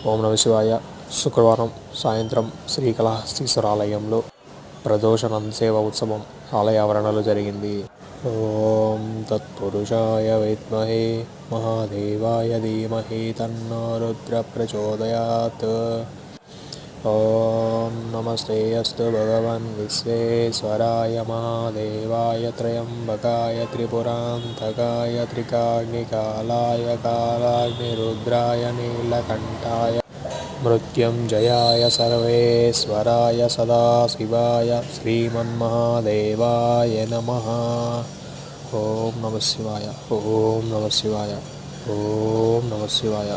ఓం నమ శివాయ. శుక్రవారం సాయంత్రం శ్రీకాళహస్తీశ్వరాలయంలో ప్రదోష నందసేవ ఉత్సవం ఆలయ ఆవరణలో జరిగింది. ఓం తత్పురుషాయ విద్మహే మహాదేవాయ ధీమహి తన్నో రుద్ర ప్రచోదయాత్. ఓం నమస్తే అస్తు భగవన్ విశ్వేశ్వరాయ మహాదేవాయ త్రయంబకాయ త్రిపురాంతకాయ త్రికాగ్నికాలాయ కాలాగ్నిరుద్రాయ నీలకంఠాయ మృత్యుంజయాయ సర్వేశ్వరాయ సదాశివాయ శ్రీమన్మహాదేవాయ నమః. ఓం నమ శివాయ. ఓం నమ శివాయ. ఓం నమ శివాయ.